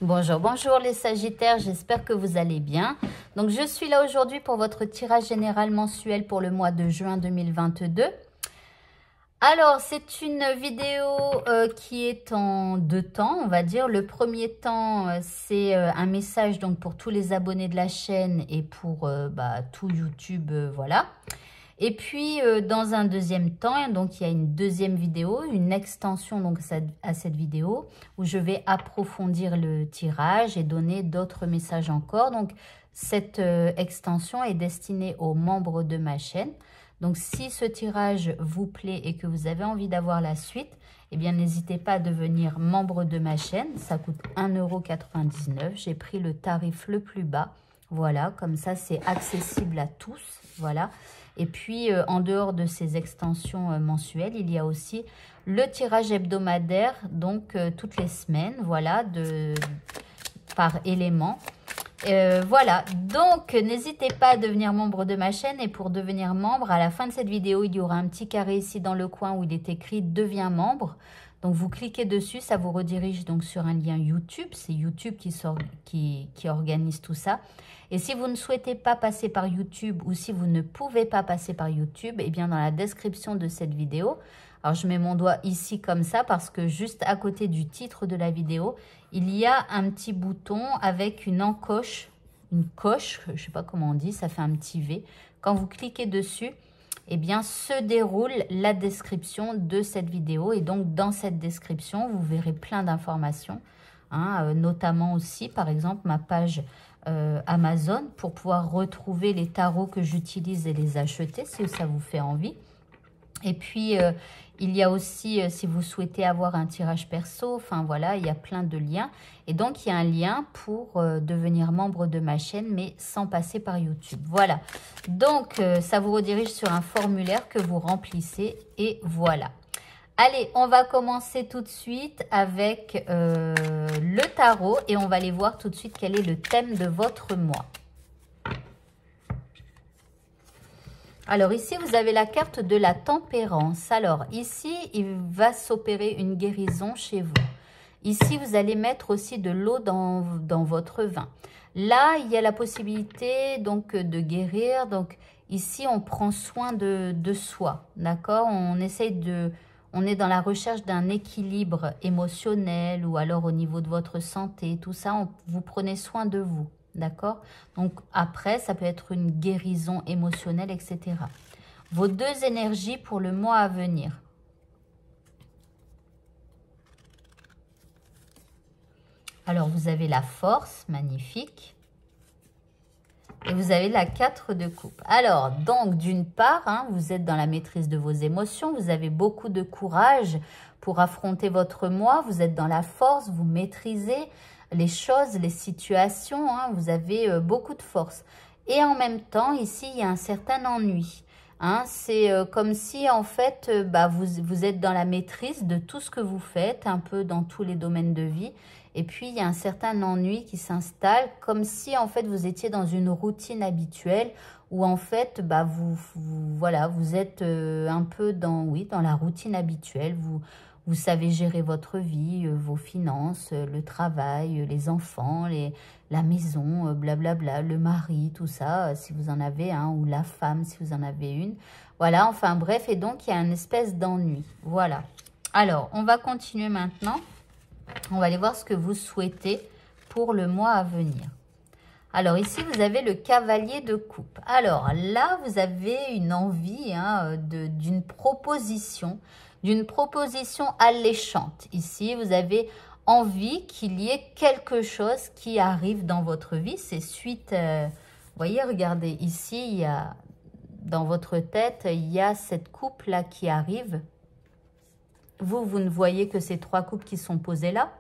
Bonjour, bonjour les Sagittaires, j'espère que vous allez bien. Donc je suis là aujourd'hui pour votre tirage général mensuel pour le mois de juin 2022. Alors c'est une vidéo qui est en deux temps, on va dire. Le premier temps, c'est un message donc pour tous les abonnés de la chaîne et pour tout YouTube, voilà. Et puis, dans un deuxième temps, donc il y a une deuxième vidéo, une extension donc à cette vidéo, où je vais approfondir le tirage et donner d'autres messages encore. Donc, cette extension est destinée aux membres de ma chaîne. Donc, si ce tirage vous plaît et que vous avez envie d'avoir la suite, eh bien, n'hésitez pas à devenir membre de ma chaîne. Ça coûte 1,99 €. J'ai pris le tarif le plus bas. Voilà, comme ça, c'est accessible à tous. Voilà. Et puis, en dehors de ces extensions mensuelles, il y a aussi le tirage hebdomadaire, donc toutes les semaines, voilà, par élément. Voilà, donc n'hésitez pas à devenir membre de ma chaîne. Et pour devenir membre, à la fin de cette vidéo, il y aura un petit carré ici dans le coin où il est écrit « Deviens membre ». Donc, vous cliquez dessus, ça vous redirige donc sur un lien YouTube. C'est YouTube qui organise tout ça. Et si vous ne souhaitez pas passer par YouTube ou si vous ne pouvez pas passer par YouTube, eh bien, dans la description de cette vidéo, alors je mets mon doigt ici comme ça parce que juste à côté du titre de la vidéo, il y a un petit bouton avec une encoche, une coche, je ne sais pas comment on dit, ça fait un petit V. Quand vous cliquez dessus, eh bien, se déroule la description de cette vidéo. Et donc, dans cette description, vous verrez plein d'informations, hein, notamment aussi, par exemple, ma page Amazon pour pouvoir retrouver les tarots que j'utilise et les acheter si ça vous fait envie. Et puis, il y a aussi, si vous souhaitez avoir un tirage perso, enfin voilà, il y a plein de liens. Et donc, il y a un lien pour devenir membre de ma chaîne, mais sans passer par YouTube. Voilà. Donc, ça vous redirige sur un formulaire que vous remplissez et voilà. Allez, on va commencer tout de suite avec le tarot et on va aller voir tout de suite quel est le thème de votre mois. Alors ici, vous avez la carte de la tempérance. Alors ici, il va s'opérer une guérison chez vous. Ici, vous allez mettre aussi de l'eau dans votre vin. Là, il y a la possibilité donc de guérir. Donc ici, on prend soin de soi, d'accord? On est dans la recherche d'un équilibre émotionnel ou alors au niveau de votre santé, tout ça, vous prenez soin de vous. D'accord? Donc, après, ça peut être une guérison émotionnelle, etc. Vos deux énergies pour le mois à venir. Alors, vous avez la force, magnifique. Et vous avez la 4 de coupe. Alors, donc, d'une part, hein, vous êtes dans la maîtrise de vos émotions. Vous avez beaucoup de courage pour affronter votre mois. Vous êtes dans la force, vous maîtrisez les choses, les situations, hein, vous avez beaucoup de force. Et en même temps, ici, il y a un certain ennui. Hein, c'est comme si, en fait, vous êtes dans la maîtrise de tout ce que vous faites, un peu dans tous les domaines de vie. Et puis, il y a un certain ennui qui s'installe, comme si, en fait, vous étiez dans une routine habituelle où, en fait, voilà, vous êtes un peu dans la routine habituelle. Vous savez gérer votre vie, vos finances, le travail, les enfants, la maison, blablabla, le mari, tout ça, si vous en avez un, ou la femme, si vous en avez une. Voilà, enfin bref, et donc il y a une espèce d'ennui. Voilà. Alors, on va continuer maintenant. On va aller voir ce que vous souhaitez pour le mois à venir. Alors ici, vous avez le cavalier de coupe. Alors là, vous avez une envie hein, d'une proposition alléchante. Ici, vous avez envie qu'il y ait quelque chose qui arrive dans votre vie. C'est suite, vous voyez, regardez, ici, il y a, dans votre tête, il y a cette coupe-là qui arrive. Vous ne voyez que ces trois coupes qui sont posées là.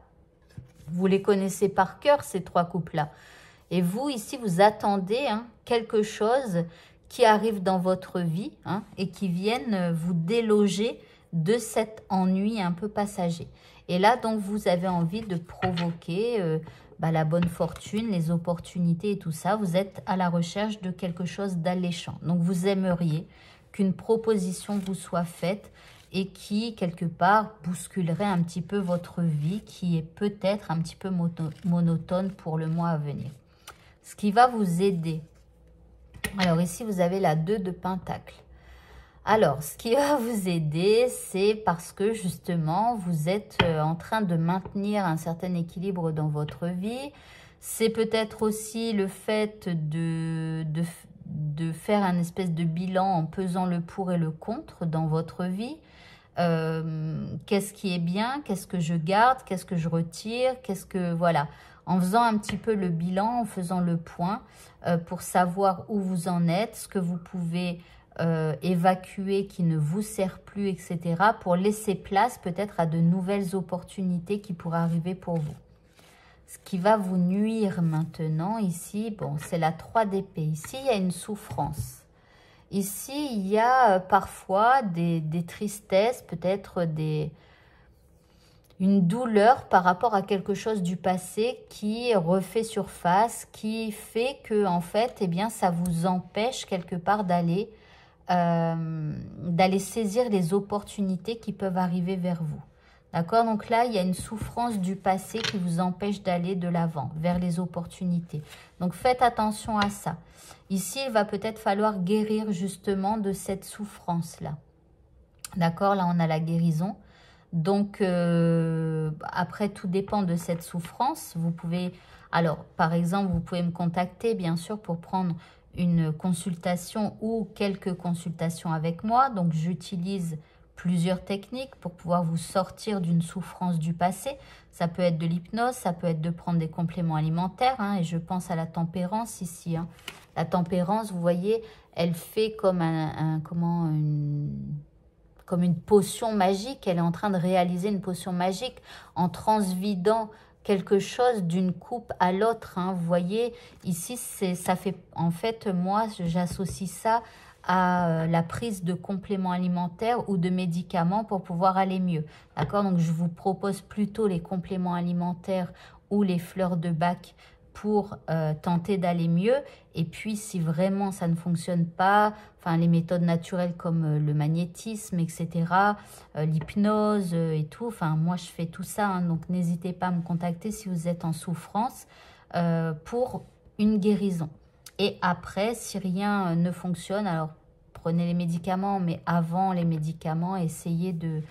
Vous les connaissez par cœur, ces trois coupes-là. Et vous, ici, vous attendez hein, quelque chose qui arrive dans votre vie hein, et qui vienne vous déloger de cet ennui un peu passager. Et là, donc, vous avez envie de provoquer la bonne fortune, les opportunités et tout ça. Vous êtes à la recherche de quelque chose d'alléchant. Donc, vous aimeriez qu'une proposition vous soit faite et qui, quelque part, bousculerait un petit peu votre vie qui est peut-être un petit peu monotone pour le mois à venir. Ce qui va vous aider. Alors ici, vous avez la 2 de Pentacle. Alors, ce qui va vous aider, c'est parce que justement, vous êtes en train de maintenir un certain équilibre dans votre vie. C'est peut-être aussi le fait de faire un espèce de bilan en pesant le pour et le contre dans votre vie. Qu'est-ce qui est bien, qu'est-ce que je garde, qu'est-ce que je retire, qu'est-ce que... Voilà, en faisant un petit peu le bilan, en faisant le point pour savoir où vous en êtes, ce que vous pouvez évacuer qui ne vous sert plus, etc. pour laisser place peut-être à de nouvelles opportunités qui pourraient arriver pour vous. Ce qui va vous nuire maintenant ici, bon, c'est la 3 d'épée. Ici, il y a une souffrance. Ici, il y a parfois des tristesses, peut-être une douleur par rapport à quelque chose du passé qui refait surface, qui fait que, en fait, eh bien, ça vous empêche quelque part d'aller saisir les opportunités qui peuvent arriver vers vous. D'accord? Donc là, il y a une souffrance du passé qui vous empêche d'aller de l'avant, vers les opportunités. Donc faites attention à ça. Ici, il va peut-être falloir guérir justement de cette souffrance-là. D'accord? Là, on a la guérison. Donc, après, tout dépend de cette souffrance. Vous pouvez, alors, par exemple, vous pouvez me contacter, bien sûr, pour prendre une consultation ou quelques consultations avec moi. Donc, j'utilise plusieurs techniques pour pouvoir vous sortir d'une souffrance du passé. Ça peut être de l'hypnose, ça peut être de prendre des compléments alimentaires. Hein, et je pense à la tempérance ici. Hein. La tempérance, vous voyez, elle fait comme comme une potion magique. Elle est en train de réaliser une potion magique en transvidant quelque chose d'une coupe à l'autre. Hein. Vous voyez, ici, ça fait, en fait, moi, j'associe ça à la prise de compléments alimentaires ou de médicaments pour pouvoir aller mieux. D'accord? Donc, je vous propose plutôt les compléments alimentaires ou les fleurs de bac pour tenter d'aller mieux. Et puis, si vraiment ça ne fonctionne pas, enfin, les méthodes naturelles comme le magnétisme, etc., l'hypnose et tout, enfin, moi, je fais tout ça. Hein, donc, n'hésitez pas à me contacter si vous êtes en souffrance pour une guérison. Et après, si rien ne fonctionne, alors prenez les médicaments, mais avant les médicaments, essayez de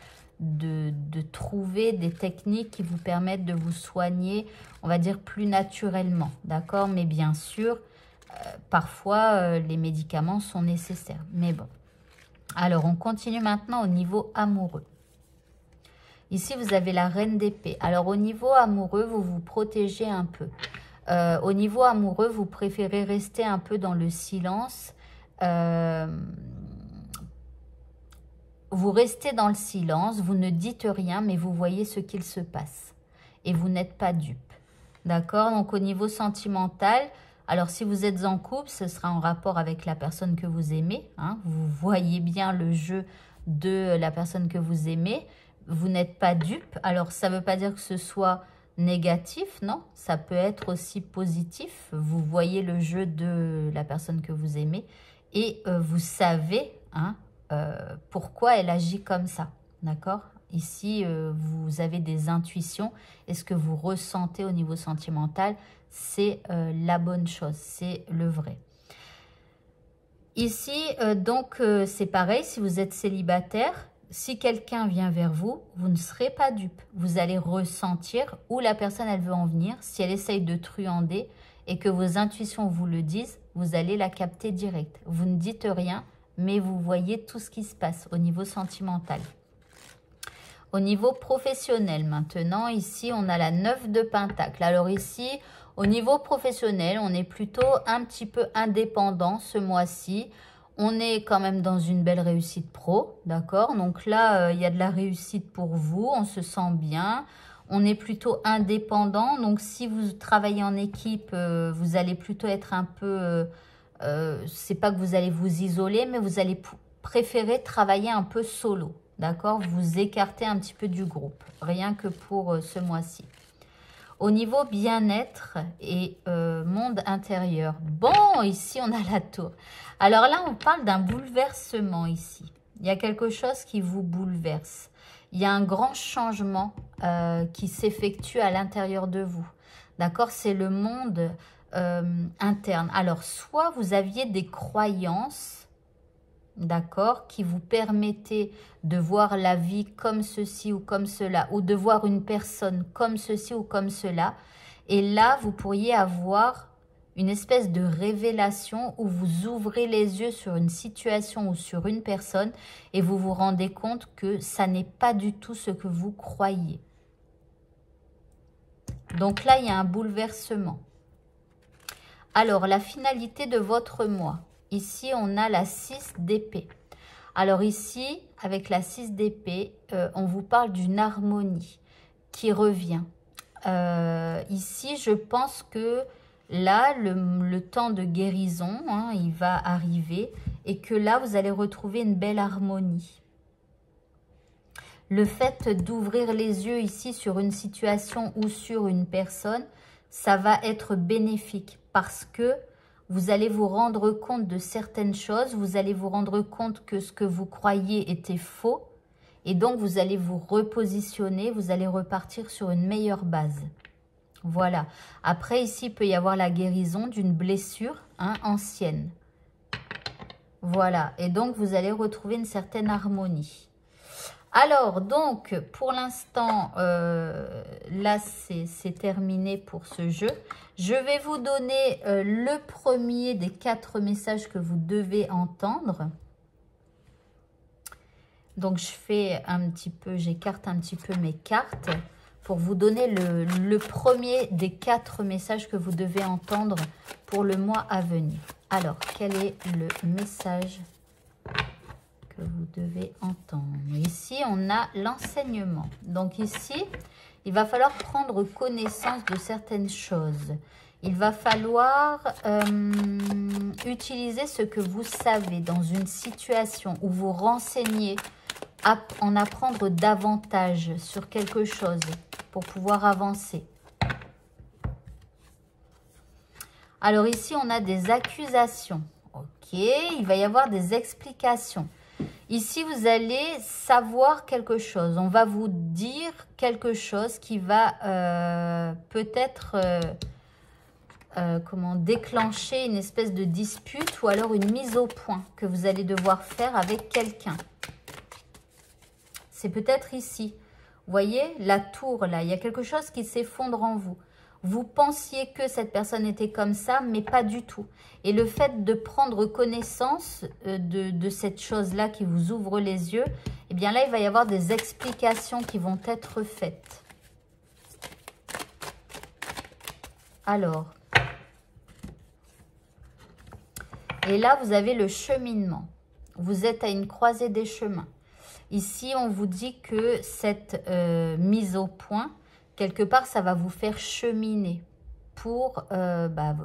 trouver des techniques qui vous permettent de vous soigner, on va dire, plus naturellement, d'accord? Mais bien sûr, parfois, les médicaments sont nécessaires. Mais bon. Alors, on continue maintenant au niveau amoureux. Ici, vous avez la reine d'épée. Alors, au niveau amoureux, vous vous protégez un peu. Au niveau amoureux, vous préférez rester un peu dans le silence. Vous restez dans le silence, vous ne dites rien, mais vous voyez ce qu'il se passe. Et vous n'êtes pas dupe. D'accord? Donc, au niveau sentimental, alors si vous êtes en couple, ce sera en rapport avec la personne que vous aimez. Hein? Vous voyez bien le jeu de la personne que vous aimez. Vous n'êtes pas dupe. Alors, ça ne veut pas dire que ce soit négatif, non, ça peut être aussi positif. Vous voyez le jeu de la personne que vous aimez et vous savez hein, pourquoi elle agit comme ça, d'accord? Ici, vous avez des intuitions et ce que vous ressentez au niveau sentimental, c'est la bonne chose, c'est le vrai. Ici, donc, c'est pareil, si vous êtes célibataire, si quelqu'un vient vers vous, vous ne serez pas dupe. Vous allez ressentir où la personne elle veut en venir. Si elle essaye de truander et que vos intuitions vous le disent, vous allez la capter direct. Vous ne dites rien, mais vous voyez tout ce qui se passe au niveau sentimental. Au niveau professionnel maintenant, ici on a la 9 de Pentacle. Alors ici, au niveau professionnel, on est plutôt un petit peu indépendant ce mois-ci. On est quand même dans une belle réussite pro, d'accord? Donc là, il y a de la réussite pour vous, on se sent bien. On est plutôt indépendant, donc si vous travaillez en équipe, vous allez plutôt être un peu... c'est pas que vous allez vous isoler, mais vous allez préférer travailler un peu solo, d'accord? Vous écartez un petit peu du groupe, rien que pour ce mois-ci. Au niveau bien-être et monde intérieur. Bon, ici, on a la tour. Alors là, on parle d'un bouleversement ici. Il y a quelque chose qui vous bouleverse. Il y a un grand changement qui s'effectue à l'intérieur de vous. D'accord? C'est le monde interne. Alors, soit vous aviez des croyances, d'accord, qui vous permettaient de voir la vie comme ceci ou comme cela, ou de voir une personne comme ceci ou comme cela. Et là, vous pourriez avoir une espèce de révélation où vous ouvrez les yeux sur une situation ou sur une personne et vous vous rendez compte que ça n'est pas du tout ce que vous croyez. Donc là, il y a un bouleversement. Alors, la finalité de votre mois. Ici, on a la 6 d'épée. Alors ici, avec la 6 d'épée, on vous parle d'une harmonie qui revient. Ici, je pense que là, le temps de guérison, hein, il va arriver et que là, vous allez retrouver une belle harmonie. Le fait d'ouvrir les yeux ici sur une situation ou sur une personne, ça va être bénéfique parce que vous allez vous rendre compte de certaines choses, vous allez vous rendre compte que ce que vous croyiez était faux et donc vous allez vous repositionner, vous allez repartir sur une meilleure base. Voilà. Après, ici, il peut y avoir la guérison d'une blessure ancienne. Voilà. Et donc, vous allez retrouver une certaine harmonie. Alors, donc, pour l'instant, là, c'est terminé pour ce jeu. Je vais vous donner le premier des 4 messages que vous devez entendre. Donc, je fais un petit peu, j'écarte un petit peu mes cartes pour vous donner le premier des 4 messages que vous devez entendre pour le mois à venir. Alors, quel est le message que vous devez entendre? Ici, on a l'enseignement. Donc ici, il va falloir prendre connaissance de certaines choses. Il va falloir utiliser ce que vous savez dans une situation où vous renseignez, en apprendre davantage sur quelque chose pour pouvoir avancer. Alors ici, on a des accusations. Ok, il va y avoir des explications. Ici, vous allez savoir quelque chose. On va vous dire quelque chose qui va peut-être déclencher une espèce de dispute ou alors une mise au point que vous allez devoir faire avec quelqu'un. C'est peut-être ici. Vous voyez, la tour, là, il y a quelque chose qui s'effondre en vous. Vous pensiez que cette personne était comme ça, mais pas du tout. Et le fait de prendre connaissance de cette chose-là qui vous ouvre les yeux, eh bien là, il va y avoir des explications qui vont être faites. Alors, et là, vous avez le cheminement. Vous êtes à une croisée des chemins. Ici, on vous dit que cette mise au point, quelque part, ça va vous faire cheminer. Pour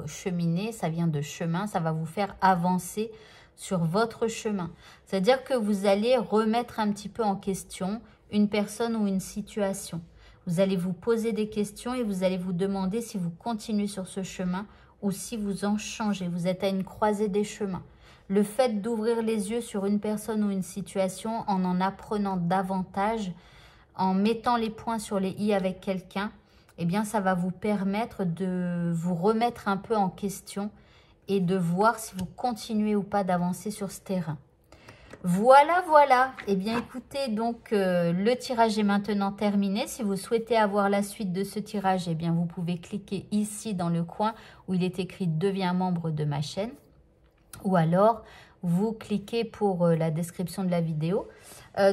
cheminer, ça vient de chemin, ça va vous faire avancer sur votre chemin. C'est-à-dire que vous allez remettre un petit peu en question une personne ou une situation. Vous allez vous poser des questions et vous allez vous demander si vous continuez sur ce chemin ou si vous en changez. Vous êtes à une croisée des chemins. Le fait d'ouvrir les yeux sur une personne ou une situation en apprenant davantage, en mettant les points sur les i avec quelqu'un, eh bien, ça va vous permettre de vous remettre un peu en question et de voir si vous continuez ou pas d'avancer sur ce terrain. Voilà, voilà. Eh bien, écoutez, donc, le tirage est maintenant terminé. Si vous souhaitez avoir la suite de ce tirage, eh bien, vous pouvez cliquer ici dans le coin où il est écrit « Deviens membre de ma chaîne ». Ou alors, vous cliquez pour la description de la vidéo.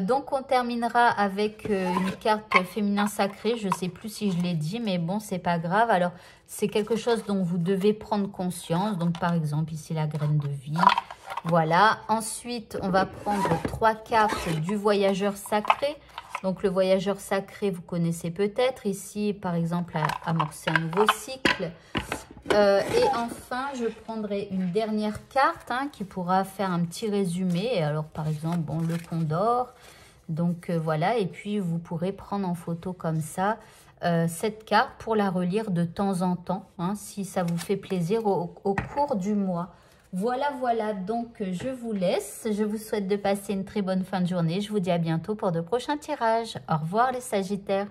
Donc, on terminera avec une carte féminin sacré. Je ne sais plus si je l'ai dit, mais bon, c'est pas grave. Alors, c'est quelque chose dont vous devez prendre conscience. Donc, par exemple, ici, la graine de vie. Voilà. Ensuite, on va prendre 3 cartes du voyageur sacré. Donc, le voyageur sacré, vous connaissez peut-être. Ici, par exemple, amorcer un nouveau cycle. Et enfin, je prendrai une dernière carte qui pourra faire un petit résumé. Alors, par exemple, bon, le condor. Donc, voilà. Et puis, vous pourrez prendre en photo comme ça cette carte pour la relire de temps en temps, si ça vous fait plaisir au cours du mois. Voilà, donc je vous laisse. Je vous souhaite de passer une très bonne fin de journée. Je vous dis à bientôt pour de prochains tirages. Au revoir les Sagittaires.